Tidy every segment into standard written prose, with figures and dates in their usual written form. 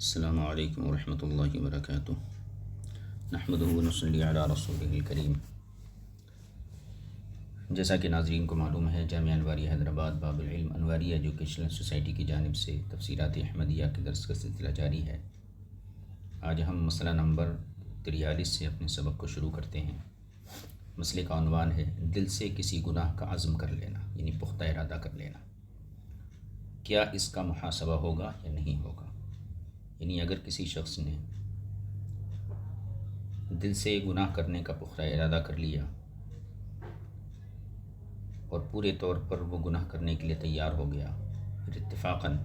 السلام علیکم ورحمۃ اللہ وبرکاتہ۔ نحمدہ ونصلی علی رسولہ الکریم۔ جیسا کہ ناظرین کو معلوم ہے، جامعہ انواریہ حیدرآباد باب العلم انواریہ ایجوکیشنل سوسائٹی کی جانب سے تفسیرات احمدیہ کے درس کا سلسلہ جاری ہے۔ آج ہم مسئلہ نمبر 43 سے اپنے سبق کو شروع کرتے ہیں۔ مسئلے کا عنوان ہے دل سے کسی گناہ کا عزم کر لینا، یعنی پختہ ارادہ کر لینا۔ کیا اس کا محاسبہ ہوگا یا نہیں ہوگا؟ یعنی اگر کسی شخص نے دل سے گناہ کرنے کا پختہ ارادہ کر لیا اور پورے طور پر وہ گناہ کرنے کے لیے تیار ہو گیا، پھر اتفاقاً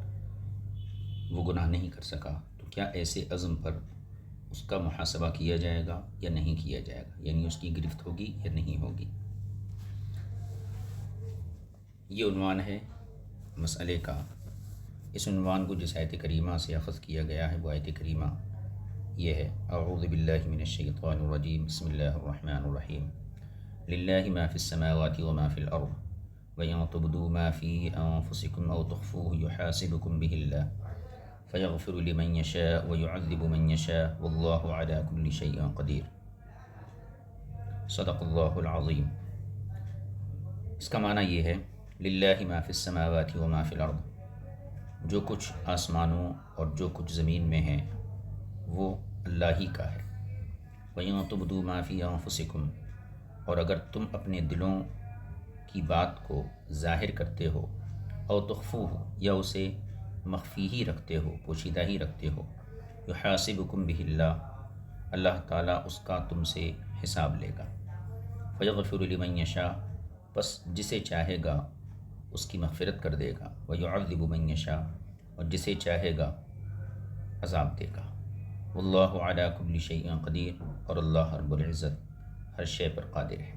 وہ گناہ نہیں کر سکا، تو کیا ایسے عزم پر اس کا محاسبہ کیا جائے گا یا نہیں کیا جائے گا؟ یعنی اس کی گرفت ہوگی یا نہیں ہوگی؟ یہ عنوان ہے مسئلے کا۔ اس عنوان کو جس آیت کریمہ سے اخذ کیا گیا ہے وہ آیت کریمہ یہ ہے: اعوذ باللہ من الشیطان الرجیم، بسم اللہ الرحمن الرحیم، للہ ما فی السماوات وما فی الارض وَإِن تُبْدُوا مَا فِي أَنفُسِكُمْ أَوْ تُخْفُوهُ يُحَاسِبْكُم بِهِ اللَّهُ فَيَغْفِرُ لِمَن يَشَاءُ وَيُعَذِّبُ مَن يَشَاءُ وَاللَّهُ عَلَى كُلِّ شَيْءٍ قدیر۔ صدق اللہ العظیم۔ اس کا معنی یہ ہے للہ ما فی السماوات وما فی الارض، جو کچھ آسمانوں اور جو کچھ زمین میں ہے وہ اللہ ہی کا ہے۔ وَإِن تُبْدُوا مَا فِي أَنفُسِكُمْ، اور اگر تم اپنے دلوں کی بات کو ظاہر کرتے ہو، او تخفوہ، یا اسے مخفی ہی رکھتے ہو، پوشیدہ ہی رکھتے ہو، یحاسبکم بہ اللہ، اللہ تعالیٰ اس کا تم سے حساب لے گا۔ فیغفر لمن یشاء، پس جسے چاہے گا اس کی مغفرت کر دے گا، ویعذب من یشاء، اور جسے چاہے گا عذاب دے گا۔ واللہ علی کل شیء قدیر، اور اللہ رب العزت ہر شے پر قادر ہے۔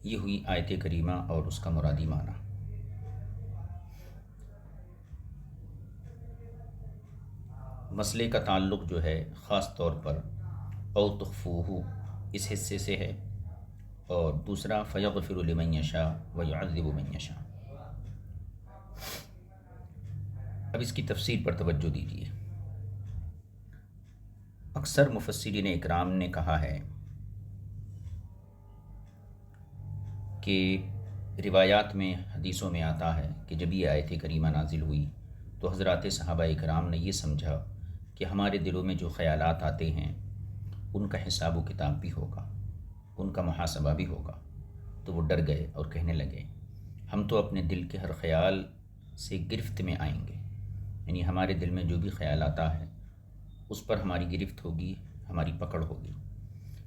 یہ ہوئی آیت کریمہ اور اس کا مرادی معنی۔ مسئلے کا تعلق جو ہے خاص طور پر او تخفوہ اس حصے سے ہے، اور دوسرا فیغفر لمن یشاء ویعذب من یشاء۔ اب اس کی تفسیر پر توجہ دیجیے۔ اکثر مفسرین اکرام نے کہا ہے کہ روایات میں، حدیثوں میں آتا ہے کہ جب یہ آیت کریمہ نازل ہوئی تو حضرات صحابہ اکرام نے یہ سمجھا کہ ہمارے دلوں میں جو خیالات آتے ہیں ان کا حساب و کتاب بھی ہوگا، ان کا محاسبہ بھی ہوگا۔ تو وہ ڈر گئے اور کہنے لگے ہم تو اپنے دل کے ہر خیال سے گرفت میں آئیں گے، یعنی ہمارے دل میں جو بھی خیال آتا ہے اس پر ہماری گرفت ہوگی، ہماری پکڑ ہوگی۔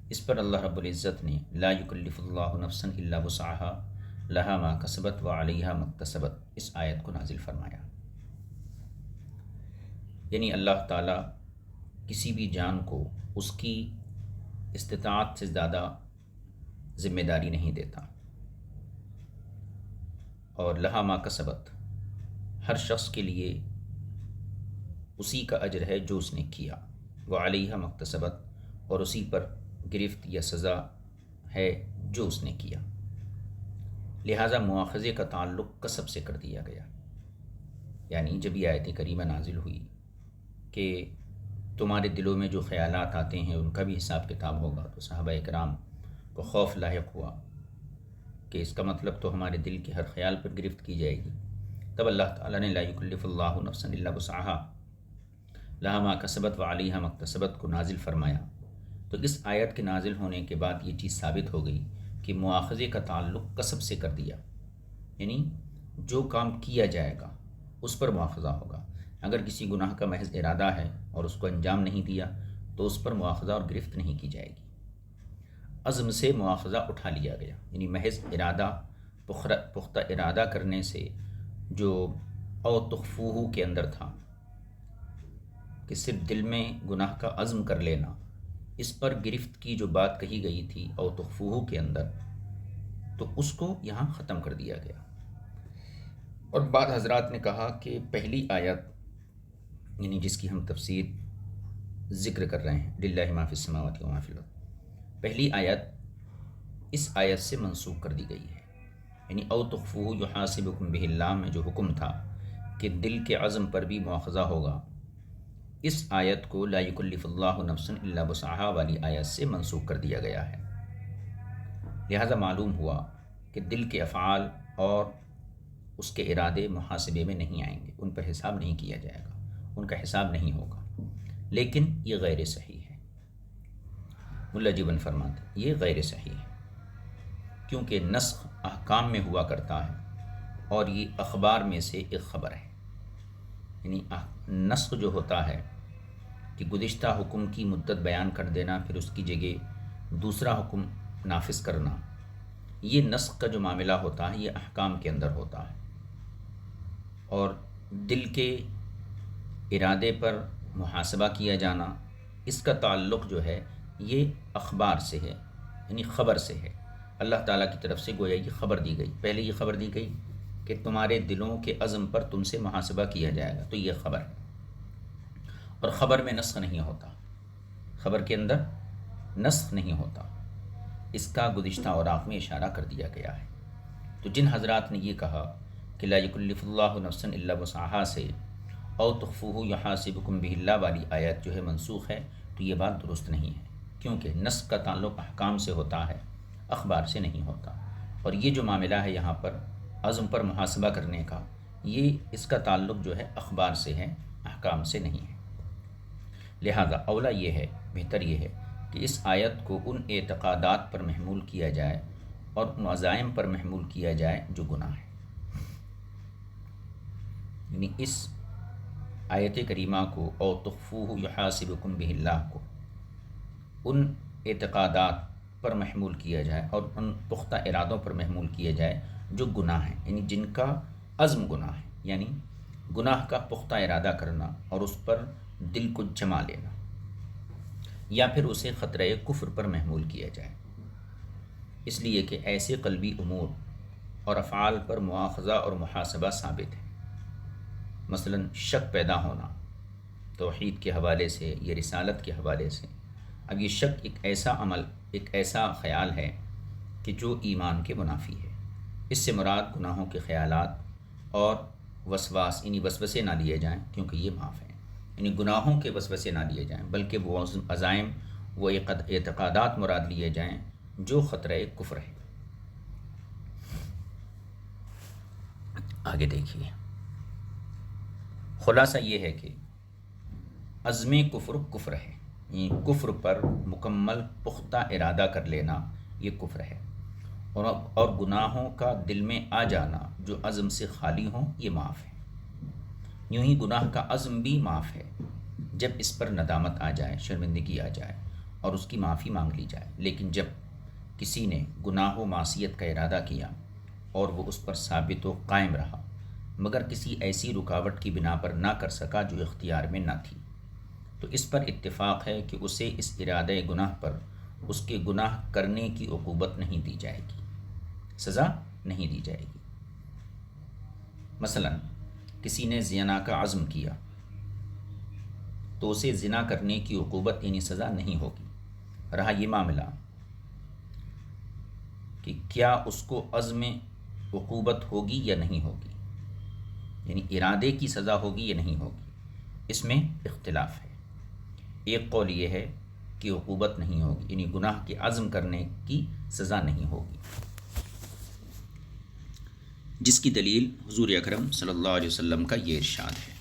اس پر اللہ رب العزت نے لا یکلف اللہ نفسا الا وسعها لہا ما کسبت وعلیہا ما اکتسبت، اس آیت کو نازل فرمایا۔ یعنی اللہ تعالیٰ کسی بھی جان کو اس کی استطاعت سے زیادہ ذمہ داری نہیں دیتا، اور لہا ما کسبت، ہر شخص کے لیے اسی کا اجر ہے جو اس نے کیا، وعلیہا ما اکتسبت، اور اسی پر گرفت یا سزا ہے جو اس نے کیا۔ لہٰذا مواخذے کا تعلق کسب سے کر دیا گیا۔ یعنی جب یہ آیت کریمہ نازل ہوئی کہ تمہارے دلوں میں جو خیالات آتے ہیں ان کا بھی حساب کتاب ہوگا، تو صحابہ اکرام کو خوف لاحق ہوا کہ اس کا مطلب تو ہمارے دل کے ہر خیال پر گرفت کی جائے گی۔ تب اللہ تعالیٰ نے لا یکلف اللہ نفسا الا وسعها لہا ما کسبت وعلیہا ما اکتسبت کو نازل فرمایا۔ تو اس آیت کے نازل ہونے کے بعد یہ چیز ثابت ہو گئی کہ مواخذے کا تعلق کسب سے کر دیا، یعنی جو کام کیا جائے گا اس پر مواخذہ ہوگا۔ اگر کسی گناہ کا محض ارادہ ہے اور اس کو انجام نہیں دیا تو اس پر مواخذہ اور گرفت نہیں کی جائے گی۔ عزم سے مواخذہ اٹھا لیا گیا، یعنی محض ارادہ، پختہ ارادہ کرنے سے جو او تخفوہ کے اندر تھا کہ صرف دل میں گناہ کا عزم کر لینا، اس پر گرفت کی جو بات کہی گئی تھی او تخفوہ کے اندر، تو اس کو یہاں ختم کر دیا گیا۔ اور بعض حضرات نے کہا کہ پہلی آیت، یعنی جس کی ہم تفسیر ذکر کر رہے ہیں للہ ما فی السماوات وما فی الارض، پہلی آیت اس آیت سے منسوخ کر دی گئی ہے۔ یعنی او تخفوہ یحاسبکم بہ اللہ میں جو حکم تھا کہ دل کے عزم پر بھی مواخذہ ہوگا، اس آیت کو لا یکلف اللہ نفسا الا وسعہا والی آیت سے منسوخ کر دیا گیا ہے۔ لہذا معلوم ہوا کہ دل کے افعال اور اس کے ارادے محاسبے میں نہیں آئیں گے، ان پر حساب نہیں کیا جائے گا، ان کا حساب نہیں ہوگا۔ لیکن یہ غیر صحیح ہے، ملا جیبن فرماتے ہیں یہ غیر صحیح ہے، کیونکہ نسخ احکام میں ہوا کرتا ہے اور یہ اخبار میں سے ایک خبر ہے۔ یعنی نسخ جو ہوتا ہے کہ گزشتہ حکم کی مدت بیان کر دینا، پھر اس کی جگہ دوسرا حکم نافذ کرنا، یہ نسخ کا جو معاملہ ہوتا ہے یہ احکام کے اندر ہوتا ہے، اور دل کے ارادے پر محاسبہ کیا جانا، اس کا تعلق جو ہے یہ اخبار سے ہے، یعنی خبر سے ہے۔ اللہ تعالیٰ کی طرف سے گویا یہ خبر دی گئی، پہلے یہ خبر دی گئی کہ تمہارے دلوں کے عزم پر تم سے محاسبہ کیا جائے گا، تو یہ خبر ہے، اور خبر میں نسخ نہیں ہوتا، خبر کے اندر نسخ نہیں ہوتا، اس کا گزشتہ اوراق میں اشارہ کر دیا گیا ہے۔ تو جن حضرات نے یہ کہا کہ لا یکلف اللہ نفسا الا وسعہا سے او تخفوہ یحاسبکم بہ اللہ والی آیت جو ہے منسوخ ہے، تو یہ بات درست نہیں ہے، کیونکہ نسخ کا تعلق احکام سے ہوتا ہے، اخبار سے نہیں ہوتا، اور یہ جو معاملہ ہے یہاں پر عزم پر محاسبہ کرنے کا، یہ اس کا تعلق جو ہے اخبار سے ہے، احکام سے نہیں ہے۔ لہذا اولا یہ ہے، بہتر یہ ہے کہ اس آیت کو ان اعتقادات پر محمول کیا جائے اور ان عزائم پر محمول کیا جائے جو گناہ ہے۔ یعنی اس آیت کریمہ کو او تخفوہ یحاسبکم بہ اللہ کو ان اعتقادات پر محمول کیا جائے اور ان پختہ ارادوں پر محمول کیا جائے جو گناہ ہیں، یعنی جن کا عزم گناہ ہے، یعنی گناہ کا پختہ ارادہ کرنا اور اس پر دل کو جما لینا، یا پھر اسے خطرہ کفر پر محمول کیا جائے، اس لیے کہ ایسے قلبی امور اور افعال پر مواخذہ اور محاسبہ ثابت ہے۔ مثلا شک پیدا ہونا توحید کے حوالے سے یا رسالت کے حوالے سے، اب یہ شک ایک ایسا عمل، ایک ایسا خیال ہے کہ جو ایمان کے منافی ہے، اس سے مراد گناہوں کے خیالات اور وسواس، یعنی وسوسے نہ لیے جائیں، کیونکہ یہ معاف ہیں، یعنی گناہوں کے وسوسے نہ لیے جائیں، بلکہ وہ عزائم، وہ اعتقادات مراد لیے جائیں جو خطرہ کفر ہے۔ آگے دیکھیے، خلاصہ یہ ہے کہ عزم کفر ہے، یعنی کفر پر مکمل پختہ ارادہ کر لینا یہ کفر ہے، اور گناہوں کا دل میں آ جانا جو عزم سے خالی ہوں یہ معاف ہے۔ یوں ہی گناہ کا عزم بھی معاف ہے جب اس پر ندامت آ جائے، شرمندگی آ جائے اور اس کی معافی مانگ لی جائے، لیکن جب کسی نے گناہ و معصیت کا ارادہ کیا اور وہ اس پر ثابت و قائم رہا، مگر کسی ایسی رکاوٹ کی بنا پر نہ کر سکا جو اختیار میں نہ تھی، تو اس پر اتفاق ہے کہ اسے اس ارادہ گناہ پر اس کے گناہ کرنے کی عقوبت نہیں دی جائے گی، سزا نہیں دی جائے گی۔ مثلا کسی نے زنا کا عزم کیا تو اسے زنا کرنے کی عقوبت یعنی سزا نہیں ہوگی۔ رہا یہ معاملہ کہ کیا اس کو عزم عقوبت ہوگی یا نہیں ہوگی، یعنی ارادے کی سزا ہوگی یا نہیں ہوگی، اس میں اختلاف ہے۔ ایک قول یہ ہے کہ عقوبت نہیں ہوگی، یعنی گناہ کے عزم کرنے کی سزا نہیں ہوگی، جس کی دلیل حضور اکرم صلی اللہ علیہ وسلم کا یہ ارشاد ہے،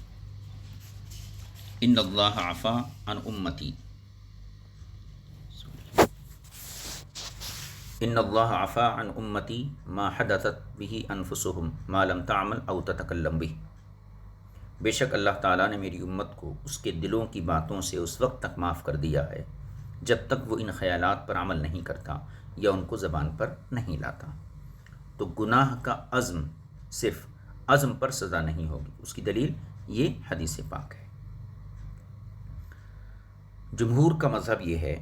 ان اللہ عفا عن امتی، ان اللہ عفا عن امتی ما حدثت به انفسهم ما لم تعمل او تتکلم به، بے شک اللہ تعالیٰ نے میری امت کو اس کے دلوں کی باتوں سے اس وقت تک معاف کر دیا ہے جب تک وہ ان خیالات پر عمل نہیں کرتا یا ان کو زبان پر نہیں لاتا۔ تو گناہ کا عزم، صرف عزم پر سزا نہیں ہوگی، اس کی دلیل یہ حدیث پاک ہے۔ جمہور کا مذہب یہ ہے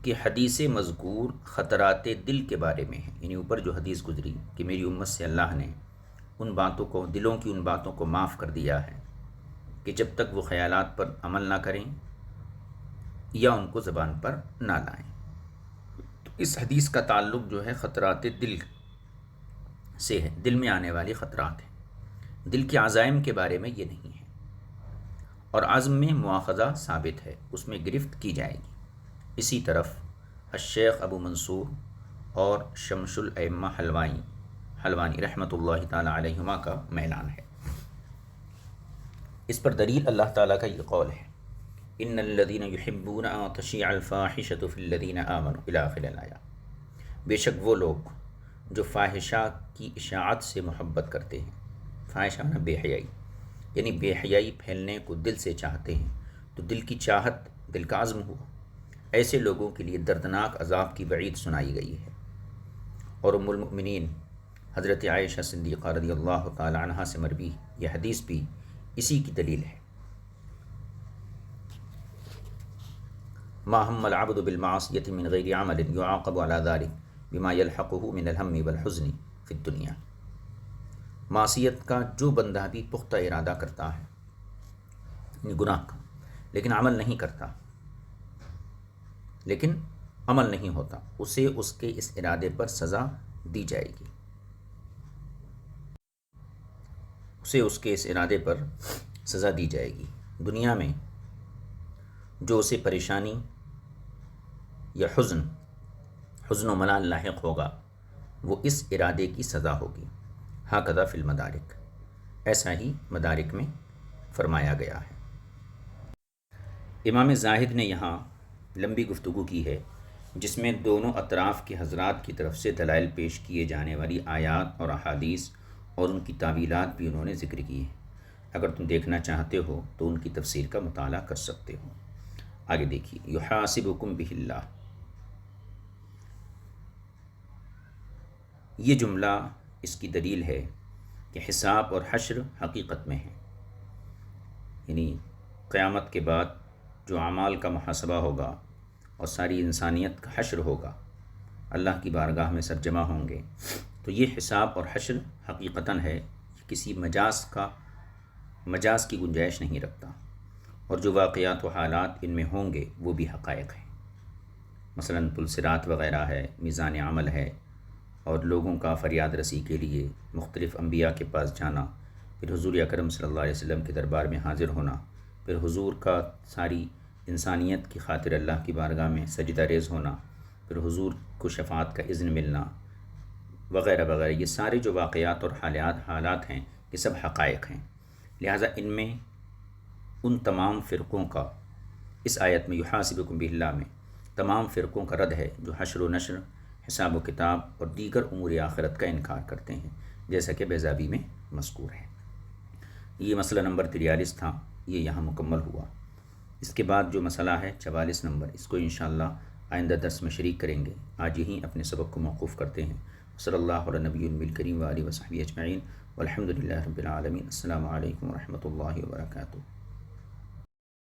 کہ حدیث مذکور خطرات دل کے بارے میں ہے، یعنی اوپر جو حدیث گزری کہ میری امت سے اللہ نے ان باتوں کو، دلوں کی ان باتوں کو معاف کر دیا ہے کہ جب تک وہ خیالات پر عمل نہ کریں یا ان کو زبان پر نہ لائیں۔ تو اس حدیث کا تعلق جو ہے خطرات دل سے ہے، دل میں آنے والی خطرات ہیں، دل کے عزائم کے بارے میں یہ نہیں ہے، اور عزم میں مواخذہ ثابت ہے، اس میں گرفت کی جائے گی۔ اسی طرف الشیخ ابو منصور اور شمس الائمہ حلوانی رحمۃ اللہ تعالی علیہما کا اعلان ہے۔ اس پر دلیل اللہ تعالیٰ کا یہ قول ہے، ان الذین یحبون ان تشیع الفاحشۃ فی الذین آمنوا الی آخر الآیہ، بے شک وہ لوگ جو فاحشہ کی اشاعت سے محبت کرتے ہیں، فاحشہ معنی بے حیائی، یعنی بے حیائی پھیلنے کو دل سے چاہتے ہیں، تو دل کی چاہت دل کا عزم ہوا، ایسے لوگوں کے لیے دردناک عذاب کی وعید سنائی گئی ہے۔ اور ام المؤمنین حضرت عائشہ صدیقہ رضی اللہ تعالی عنہا سے مروی یہ حدیث بھی اسی کی دلیل ہے۔ ما هم العبد بالمعصیۃ من غیر عمل یعاقب علی ذلک بما یلحقہ من الہم والحزن فی الدنیا، معصیت کا جو بندہ بھی پختہ ارادہ کرتا ہے، یعنی گناہ کا، لیکن عمل نہیں ہوتا، اسے اس کے اس ارادے پر سزا دی جائے گی، دنیا میں جو اسے پریشانی یا حزن و ملال لاحق ہوگا وہ اس ارادے کی سزا ہوگی۔ ہاکذا فی المدارک، ایسا ہی مدارک میں فرمایا گیا ہے۔ امام زاہد نے یہاں لمبی گفتگو کی ہے، جس میں دونوں اطراف کے حضرات کی طرف سے دلائل پیش کیے جانے والی آیات اور احادیث اور ان کی تعویلات بھی انہوں نے ذکر کی ہیں۔ اگر تم دیکھنا چاہتے ہو تو ان کی تفسیر کا مطالعہ کر سکتے ہو۔ آگے دیکھیے، یحاسبکم بہ اللہ، یہ جملہ اس کی دلیل ہے کہ حساب اور حشر حقیقت میں ہے، یعنی قیامت کے بعد جو اعمال کا محاسبہ ہوگا اور ساری انسانیت کا حشر ہوگا، اللہ کی بارگاہ میں سب جمع ہوں گے، تو یہ حساب اور حشر حقیقتاً ہے، کسی مجاز کی گنجائش نہیں رکھتا، اور جو واقعات و حالات ان میں ہوں گے وہ بھی حقائق ہیں، مثلاً پل صراط وغیرہ ہے، میزان عمل ہے، اور لوگوں کا فریاد رسی کے لیے مختلف انبیاء کے پاس جانا، پھر حضور اکرم صلی اللہ علیہ وسلم کے دربار میں حاضر ہونا، پھر حضور کا ساری انسانیت کی خاطر اللہ کی بارگاہ میں سجدہ ریز ہونا، پھر حضور کو شفاعت کا اذن ملنا وغیرہ وغیرہ، یہ سارے جو واقعات اور حالات ہیں یہ سب حقائق ہیں۔ لہٰذا ان میں ان تمام فرقوں کا، اس آیت میں یحاسبکم باللہ میں تمام فرقوں کا رد ہے جو حشر و نشر، حساب و کتاب اور دیگر امور آخرت کا انکار کرتے ہیں، جیسا کہ بیضابی میں مذکور ہے۔ یہ مسئلہ نمبر 43 تھا، یہ یہاں مکمل ہوا۔ اس کے بعد جو مسئلہ ہے 44 نمبر، اس کو انشاءاللہ آئندہ درس میں شریک کریں گے۔ آج یہیں اپنے سبق کو موقوف کرتے ہیں۔ صلی اللہ علی نبی الکریم و آلہ و صحبہ اجمعین، والحمد للہ رب العالمین۔ السلام علیکم ورحمۃ اللہ وبرکاتہ۔